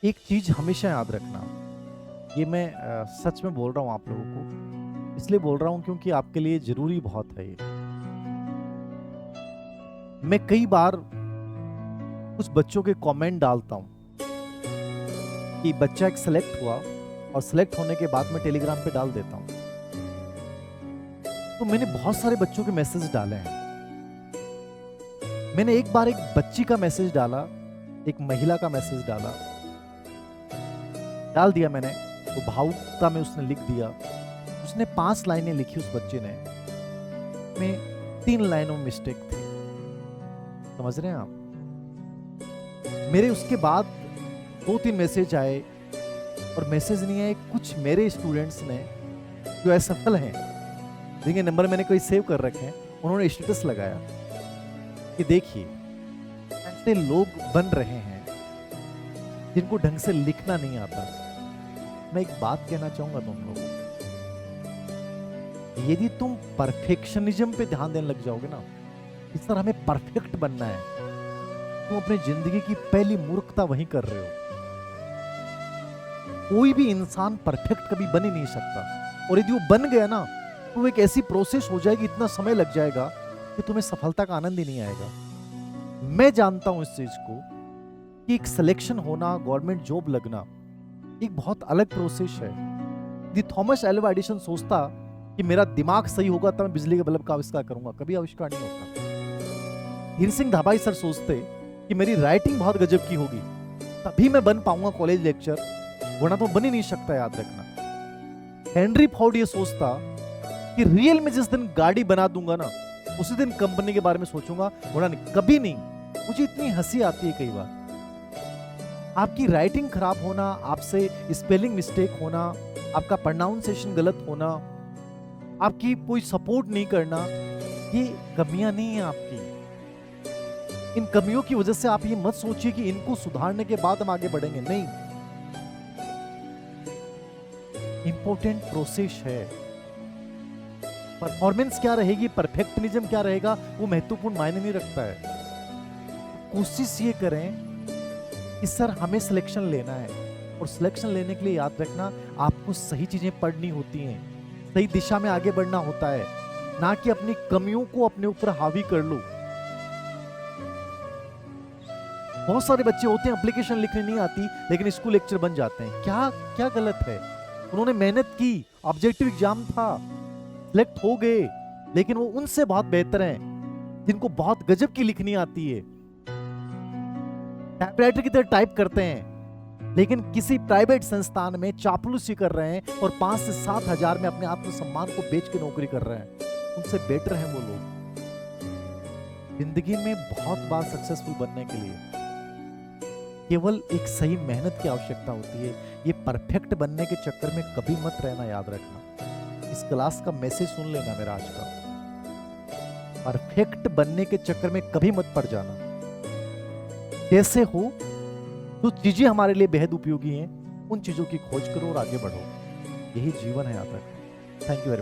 एक चीज हमेशा याद रखना। ये मैं सच में बोल रहा हूँ आप लोगों को, इसलिए बोल रहा हूँ क्योंकि आपके लिए जरूरी बहुत है ये। मैं कई बार कुछ बच्चों के कमेंट डालता हूँ कि बच्चा एक सेलेक्ट हुआ और सेलेक्ट होने के बाद मैं टेलीग्राम पे डाल देता हूँ। तो मैंने बहुत सारे बच्चों के मैसेज डाले हैं। मैंने एक बार एक बच्ची का मैसेज डाला, एक महिला का मैसेज डाल दिया मैंने, तो भावुकता में उसने लिख दिया। उसने 5 लाइनें लिखी उस बच्चे ने, में 3 लाइनों में मिस्टेक थी। समझ रहे हैं आप? मेरे उसके बाद 2-3 मैसेज आए, और मैसेज नहीं आए, कुछ मेरे स्टूडेंट्स ने जो असफल हैं, जिनके नंबर मैंने कोई सेव कर रखे हैं, उन्होंने स्टेटस लगाया कि देखिए ऐसे लोग बन रहे हैं जिनको ढंग से लिखना नहीं आता। मैं एक बात कहना चाहूंगा तुम लोगों को, यदि तुम परफेक्शनिज्म पे ध्यान देने लग जाओगे ना, इस तरह हमें परफेक्ट बनना है, तुम अपनी जिंदगी की पहली मूर्खता वहीं कर रहे हो। कोई भी इंसान परफेक्ट कभी बन ही नहीं सकता, और यदि वो बन गया ना तो वो एक ऐसी प्रोसेस हो जाएगी, इतना समय लग जाएगा कि तुम्हें सफलता का आनंद ही नहीं आएगा। मैं जानता हूं इस चीज को कि एक सिलेक्शन होना, गवर्नमेंट जॉब लगना एक बहुत अलग प्रोसेस है। यदि थॉमस एल्वा एडिसन सोचता कि मेरा दिमाग सही होगा तब मैं बिजली के बल्ब का आविष्कार करूंगा, कभी आविष्कार नहीं होता। धीर सिंह धाबाई सर सोचते कि मेरी राइटिंग बहुत गजब की होगी तभी मैं बन पाऊंगा कॉलेज लेक्चर, वरना तो बन ही नहीं सकता। याद रखना। हेनरी फोर्ड ये सोचता कि रियल में जिस दिन गाड़ी बना दूंगा ना, उसी दिन कंपनी के बारे में सोचूंगा, वरना नहीं, कभी नहीं। मुझे इतनी हंसी आती है कई बार। आपकी राइटिंग खराब होना, आपसे स्पेलिंग मिस्टेक होना, आपका प्रोनाउंसिएशन गलत होना, आपकी कोई सपोर्ट नहीं करना, ये कमियां नहीं है आपकी। इन कमियों की वजह से आप ये मत सोचिए कि इनको सुधारने के बाद हम आगे बढ़ेंगे, नहीं। इंपॉर्टेंट प्रोसेस है। परफॉर्मेंस क्या रहेगी, परफेक्शनिज्म क्या रहेगा, वो महत्वपूर्ण मायने नहीं रखता है। कोशिश ये करें कि सर हमें सिलेक्शन लेना है, और सिलेक्शन लेने के लिए याद रखना आपको सही चीजें पढ़नी होती हैं, सही दिशा में आगे बढ़ना होता है, ना कि अपनी कमियों को अपने ऊपर हावी कर लो। बहुत सारे बच्चे होते हैं एप्लीकेशन लिखने नहीं आती लेकिन स्कूल लेक्चर बन जाते हैं। क्या क्या गलत है? उन्होंने मेहनत की, ऑब्जेक्टिव एग्जाम था, सिलेक्ट हो गए, लेकिन वो उनसे बहुत बेहतर हैं जिनको बहुत गजब की लिखनी आती है, टाइपराइटर की तरह टाइप करते हैं, लेकिन किसी प्राइवेट संस्थान में चापलूसी कर रहे हैं और 5 से 7 हजार में अपने आत्मसम्मान को बेच के नौकरी कर रहे हैं। उनसे बेटर हैं वो लोग। जिंदगी में बहुत बार सक्सेसफुल बनने के लिए केवल एक सही मेहनत की आवश्यकता होती है। ये परफेक्ट बनने के चक्कर में कभी मत रहना, याद रखना। इस क्लास का मैसेज सुन लेना मेरा आज का, परफेक्ट बनने के चक्कर में कभी मत पड़ जाना। जैसे हो जो चीजें हमारे लिए बेहद उपयोगी हैं, उन चीजों की खोज करो और आगे बढ़ो। यही जीवन है। याद रखना। Thank you very much.